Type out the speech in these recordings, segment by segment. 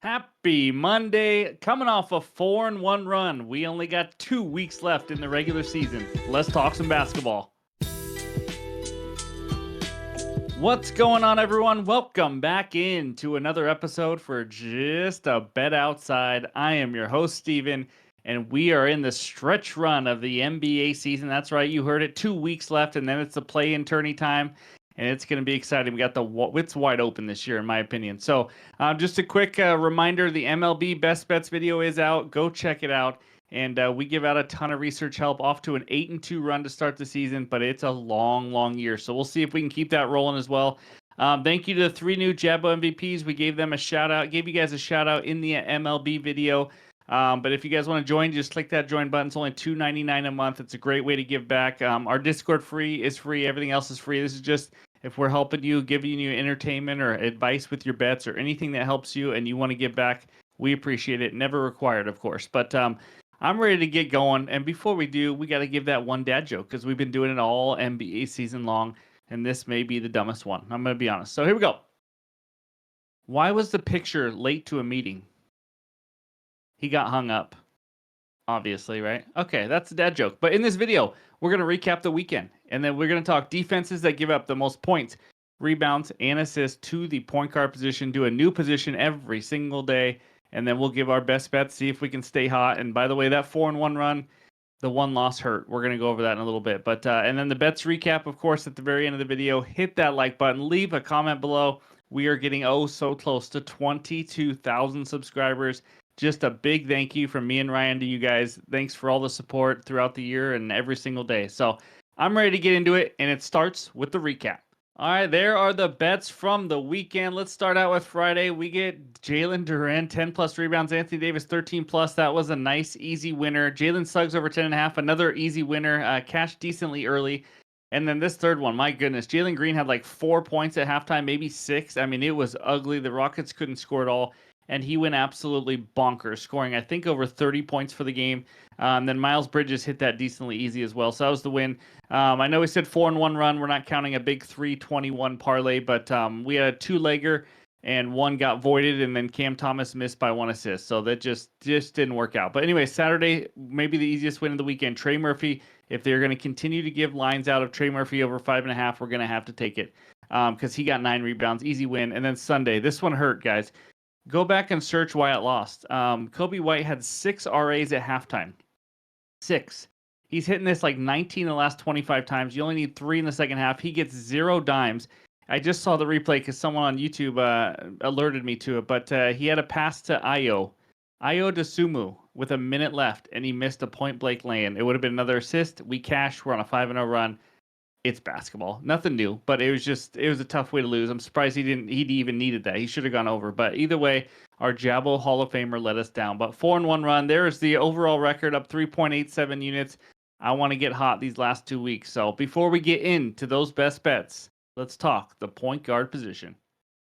Happy Monday. Coming off a 4-1 run. We only got 2 weeks left in the regular season. Let's talk some basketball. What's going on, everyone? Welcome back into another episode for Just a Bet Outside. I am your host, Steven, and we are in the stretch run of the NBA season. That's right, you heard it. 2 weeks left, and then it's the play-in tourney time. And it's going to be exciting. We got it's wide open this year, in my opinion. So, just a quick reminder: the MLB Best Bets video is out. Go check it out. And we give out a ton of research help off to an 8-2 run to start the season, but it's a long, long year. So we'll see if we can keep that rolling as well. Thank you to the 3 new Jabbo MVPs. We gave them a shout out. Gave you guys a shout out in the MLB video. But if you guys want to join, just click that join button. It's only $2.99 a month. It's a great way to give back. Our Discord is free. Everything else is free. This is just if we're helping you, giving you entertainment or advice with your bets or anything that helps you and you want to give back, we appreciate it. Never required, of course. But I'm ready to get going. And before we do, we got to give that one dad joke because we've been doing it all NBA season long. And this may be the dumbest one. I'm going to be honest. So here we go. Why was the picture late to a meeting? He got hung up. Obviously, right? Okay, that's a dad joke. But in this video, we're going to recap the weekend. And then we're going to talk defenses that give up the most points, rebounds, and assists to the point guard position. Do a new position every single day. And then we'll give our best bets, see if we can stay hot. And by the way, that 4-1 run, the one loss hurt. We're going to go over that in a little bit. But and then the bets recap, of course, at the very end of the video. Hit that like button. Leave a comment below. We are getting so close to 22,000 subscribers. Just a big thank you from me and Ryan to you guys. Thanks for all the support throughout the year and every single day. So I'm ready to get into it, and it starts with the recap. All right, there are the bets from the weekend. Let's start out with Friday. We get Jalen Duren, 10-plus rebounds. Anthony Davis, 13-plus. That was a nice, easy winner. Jalen Suggs over 10.5, another easy winner. Cashed decently early. And then this third one, my goodness. Jalen Green had like 4 points at halftime, maybe 6. I mean, it was ugly. The Rockets couldn't score at all. And he went absolutely bonkers, scoring, I think, over 30 points for the game. Then Miles Bridges hit that decently easy as well. So that was the win. I know we said 4-1 run. We're not counting a big 3-21 parlay, but we had a 2-legger, and one got voided, and then Cam Thomas missed by 1 assist. So that just didn't work out. But anyway, Saturday, maybe the easiest win of the weekend. Trey Murphy, if they're going to continue to give lines out of Trey Murphy over 5.5, we're going to have to take it because he got 9 rebounds. Easy win. And then Sunday, this one hurt, guys. Go back and search why it lost. Kobe White had 6 RAs at halftime. 6. He's hitting this like 19 the last 25 times. You only need 3 in the second half. He gets 0 dimes. I just saw the replay because someone on YouTube alerted me to it. But he had a pass to Ayo Dosunmu with a minute left, and he missed a point-blank lay-in. It would have been another assist. We cashed. We're on a 5-0 run. It's basketball. Nothing new, but it was a tough way to lose. I'm surprised he even needed that. He should have gone over. But either way, our Jabbo Hall of Famer let us down. But 4-1 run. There's the overall record, up 3.87 units. I want to get hot these last 2 weeks. So before we get into those best bets, let's talk the point guard position.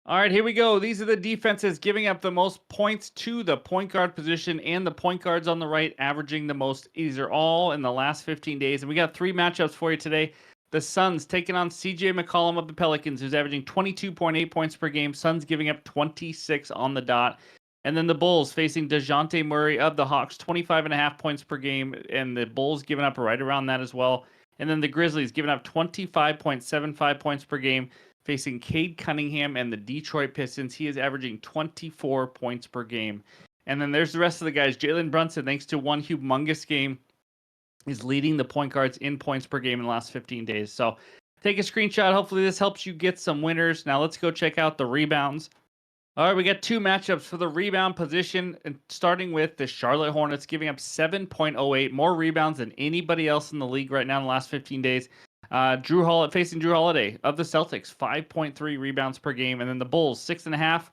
All right, here we go. These are the defenses giving up the most points to the point guard position, and the point guards on the right averaging the most. These are all in the last 15 days. And we got 3 matchups for you today. The Suns taking on CJ McCollum of the Pelicans, who's averaging 22.8 points per game. Suns giving up 26 on the dot. And then the Bulls facing DeJounte Murray of the Hawks, 25.5 points per game. And the Bulls giving up right around that as well. And then the Grizzlies giving up 25.75 points per game, facing Cade Cunningham and the Detroit Pistons. He is averaging 24 points per game. And then there's the rest of the guys. Jalen Brunson, thanks to one humongous game, is leading the point guards in points per game in the last 15 days. So take a screenshot. Hopefully this helps you get some winners. Now let's go check out the rebounds. All right, we got 2 matchups for the rebound position, and starting with the Charlotte Hornets giving up 7.08, more rebounds than anybody else in the league right now in the last 15 days. Facing Drew Holiday of the Celtics, 5.3 rebounds per game. And then the Bulls, 6.5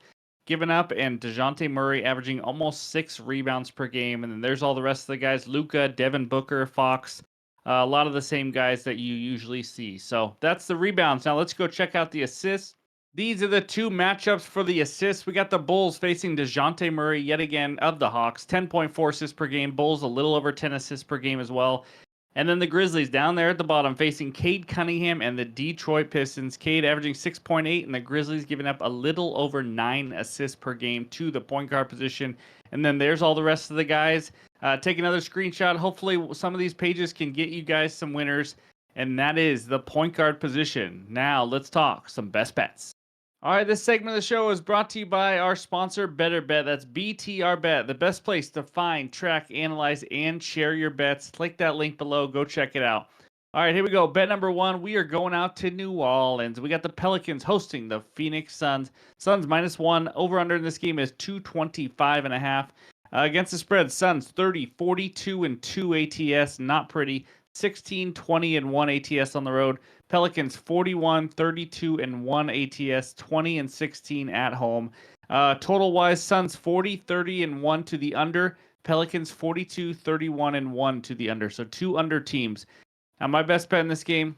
given up, and DeJounte Murray averaging almost 6 rebounds per game. And then there's all the rest of the guys: Luka, Devin Booker, Fox, a lot of the same guys that you usually see. So that's the rebounds. Now let's go check out the assists. These are the 2 matchups for the assists. We got the Bulls facing DeJounte Murray yet again of the Hawks, 10.4 assists per game. Bulls a little over 10 assists per game as well. And then the Grizzlies down there at the bottom facing Cade Cunningham and the Detroit Pistons. Cade averaging 6.8, and the Grizzlies giving up a little over 9 assists per game to the point guard position. And then there's all the rest of the guys. Take another screenshot. Hopefully some of these pages can get you guys some winners. And that is the point guard position. Now let's talk some best bets. All right, this segment of the show is brought to you by our sponsor, Better Bet. That's BTR Bet, the best place to find, track, analyze, and share your bets. Click that link below. Go check it out. All right, here we go. Bet number one, we are going out to New Orleans. We got the Pelicans hosting the Phoenix Suns. Suns -1. Over-under in this game is 225.5. Against the spread, Suns 30, 42, and 2 ATS. Not pretty. 16, 20, and 1 ATS on the road. Pelicans 41, 32, and 1 ATS, 20 and 16 at home. Total wise, Suns 40, 30, and 1 to the under. Pelicans 42, 31, and 1 to the under. So two under teams. Now, my best bet in this game,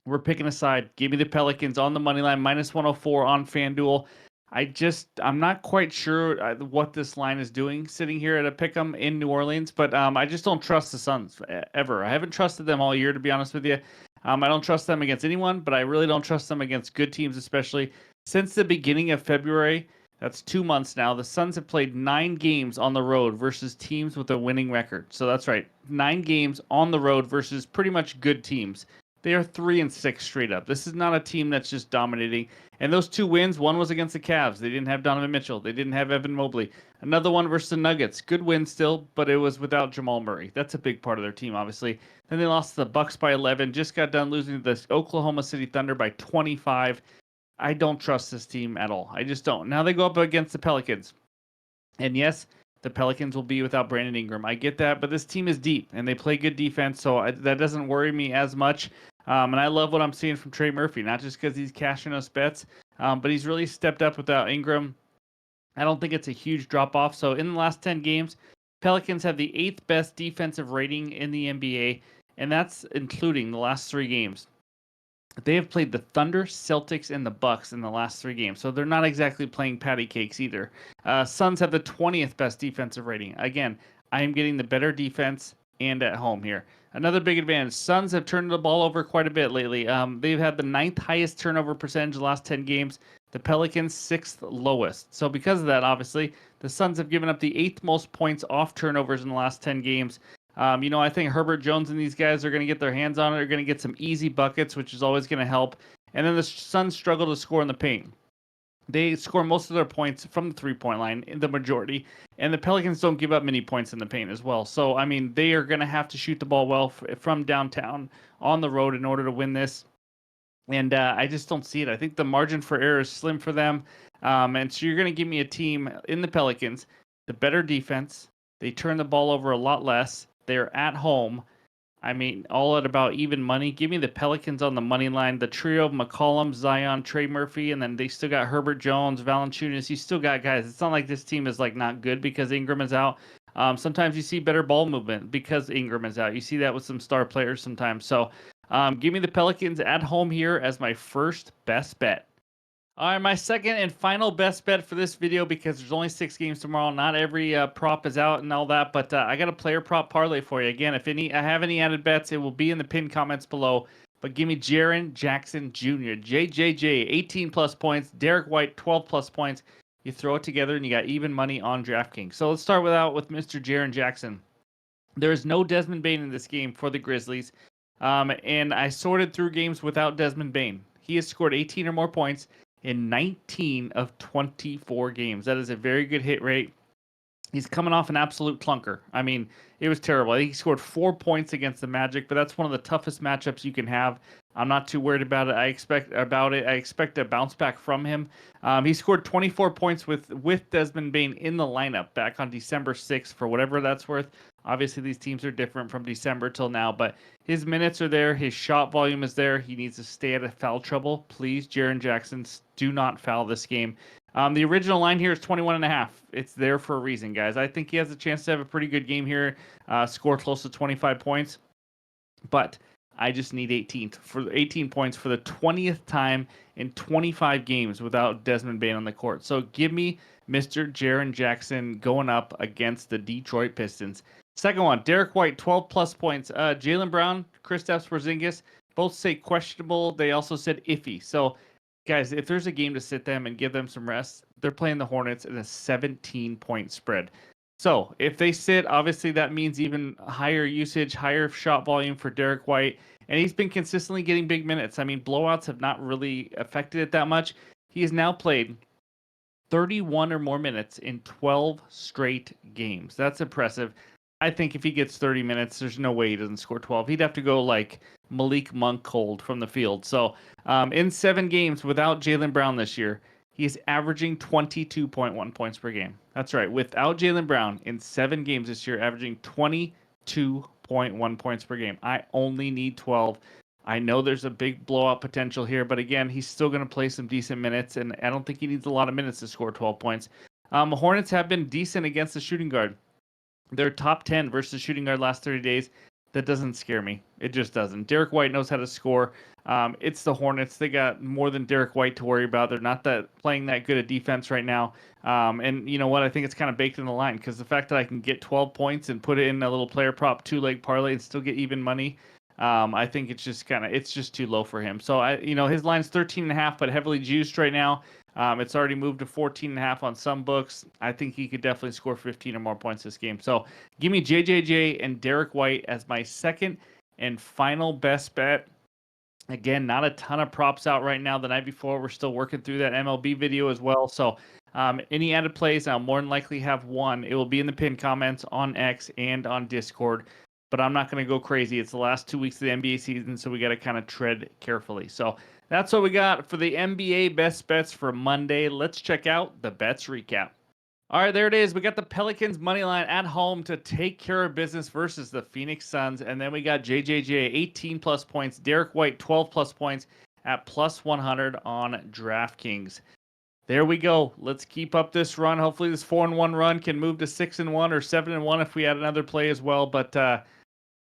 we're picking a side. Give me the Pelicans on the money line, -104 on FanDuel. I'm not quite sure what this line is doing sitting here at a pick'em in New Orleans, but I just don't trust the Suns ever. I haven't trusted them all year, to be honest with you. I don't trust them against anyone, but I really don't trust them against good teams, especially since the beginning of February. That's 2 months now. The Suns have played 9 games on the road versus teams with a winning record. So that's right, 9 games on the road versus pretty much good teams. They are 3-6 straight up. This is not a team that's just dominating. And those 2 wins, one was against the Cavs. They didn't have Donovan Mitchell. They didn't have Evan Mobley. Another one versus the Nuggets. Good win still, but it was without Jamal Murray. That's a big part of their team, obviously. Then they lost to the Bucks by 11. Just got done losing to the Oklahoma City Thunder by 25. I don't trust this team at all. I just don't. Now they go up against the Pelicans. And yes, the Pelicans will be without Brandon Ingram. I get that, but this team is deep, and they play good defense, so that doesn't worry me as much. And I love what I'm seeing from Trey Murphy, not just because he's cashing us bets, but he's really stepped up without Ingram. I don't think it's a huge drop-off. So in the last 10 games, Pelicans have the 8th best defensive rating in the NBA, and that's including the last 3 games. They have played the Thunder, Celtics, and the Bucks in the last 3 games, so they're not exactly playing patty cakes either. Suns have the 20th best defensive rating. Again, I am getting the better defense and at home here. Another big advantage, Suns have turned the ball over quite a bit lately. They've had the 9th highest turnover percentage the last 10 games. The Pelicans 6th lowest. So because of that, obviously, the Suns have given up the 8th most points off turnovers in the last 10 games. I think Herbert Jones and these guys are going to get their hands on it. They're going to get some easy buckets, which is always going to help. And then the Suns struggle to score in the paint. They score most of their points from the three-point line, the majority. And the Pelicans don't give up many points in the paint as well. So, I mean, they are going to have to shoot the ball well from downtown on the road in order to win this. And I just don't see it. I think the margin for error is slim for them. And so you're going to give me a team in the Pelicans, the better defense. They turn the ball over a lot less. They're at home. I mean, all at about even money. Give me the Pelicans on the money line. The trio of McCollum, Zion, Trey Murphy, and then they still got Herbert Jones, Valanciunas. You still got guys. It's not like this team is like not good because Ingram is out. Sometimes you see better ball movement because Ingram is out. You see that with some star players sometimes. So give me the Pelicans at home here as my first best bet. All right, my second and final best bet for this video, because there's only 6 games tomorrow. Not every prop is out and all that, but I got a player prop parlay for you. Again, if I have any added bets, it will be in the pinned comments below. But give me Jaren Jackson Jr., JJJ, 18 plus points, Derek White, 12 plus points. You throw it together and you got even money on DraftKings. So let's start with Mr. Jaren Jackson. There is no Desmond Bane in this game for the Grizzlies. And I sorted through games without Desmond Bane. He has scored 18 or more points in 19 of 24 games. That is a very good hit rate. He's coming off an absolute clunker. I mean, it was terrible. I think he scored 4 points against the Magic, but that's one of the toughest matchups you can have. I'm not too worried about it. I expect a bounce back from him. He scored 24 points with Desmond Bane in the lineup back on December 6th, for whatever that's worth. Obviously, these teams are different from December till now, but his minutes are there. His shot volume is there. He needs to stay out of foul trouble. Please, Jaren Jackson, do not foul this game. The original line here is 21.5. It's there for a reason, guys. I think he has a chance to have a pretty good game here, score close to 25 points. But I just need 18 points for the 20th time in 25 games without Desmond Bane on the court. So give me Mr. Jaren Jackson going up against the Detroit Pistons. Second one, Derek White, 12 plus points. Jaylen Brown, Kristaps Porzingis, both say questionable. They also said iffy. So, guys, if there's a game to sit them and give them some rest, they're playing the Hornets in a 17-point spread. So, if they sit, obviously that means even higher usage, higher shot volume for Derek White. And he's been consistently getting big minutes. I mean, blowouts have not really affected it that much. He has now played 31 or more minutes in 12 straight games. That's impressive. I think if he gets 30 minutes, there's no way he doesn't score 12. He'd have to go like Malik Monk cold from the field. So in 7 games without Jaylen Brown this year, he's averaging 22.1 points per game. That's right. Without Jaylen Brown in 7 games this year, averaging 22.1 points per game. I only need 12. I know there's a big blowout potential here, but again, he's still going to play some decent minutes, and I don't think he needs a lot of minutes to score 12 points. Hornets have been decent against the shooting guard. They're top 10 versus shooting guard last 30 days. That doesn't scare me. It just doesn't. Derek White knows how to score. It's the Hornets. They got more than Derek White to worry about. They're not playing that good at defense right now. And you know what? I think it's kind of baked in the line because the fact that I can get 12 points and put it in a little player prop 2-leg parlay and still get even money. I think it's just too low for him. So his line's 13.5, but heavily juiced right now. It's already moved to 14.5 on some books. I think he could definitely score 15 or more points this game. So give me JJJ and Derek White as my second and final best bet. Again, not a ton of props out right now. The night before, we're still working through that MLB video as well. So any added plays, I'll more than likely have one. It will be in the pinned comments on X and on Discord. But I'm not going to go crazy. It's the last 2 weeks of the NBA season, so we got to kind of tread carefully. So that's what we got for the NBA best bets for Monday. Let's check out the bets recap. All right, there it is. We got the Pelicans money line at home to take care of business versus the Phoenix Suns. And then we got JJJ 18 plus points, Derek White 12 plus points at plus 100 on DraftKings. There we go. Let's keep up this run. Hopefully this 4-1 run can move to 6-1 or 7-1 if we add another play as well. But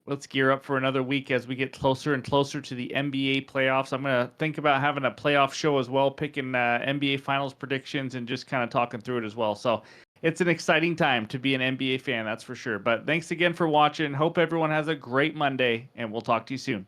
let's gear up for another week as we get closer and closer to the NBA playoffs. I'm going to think about having a playoff show as well, picking NBA Finals predictions and just kind of talking through it as well. So it's an exciting time to be an NBA fan, that's for sure. But thanks again for watching. Hope everyone has a great Monday, and we'll talk to you soon.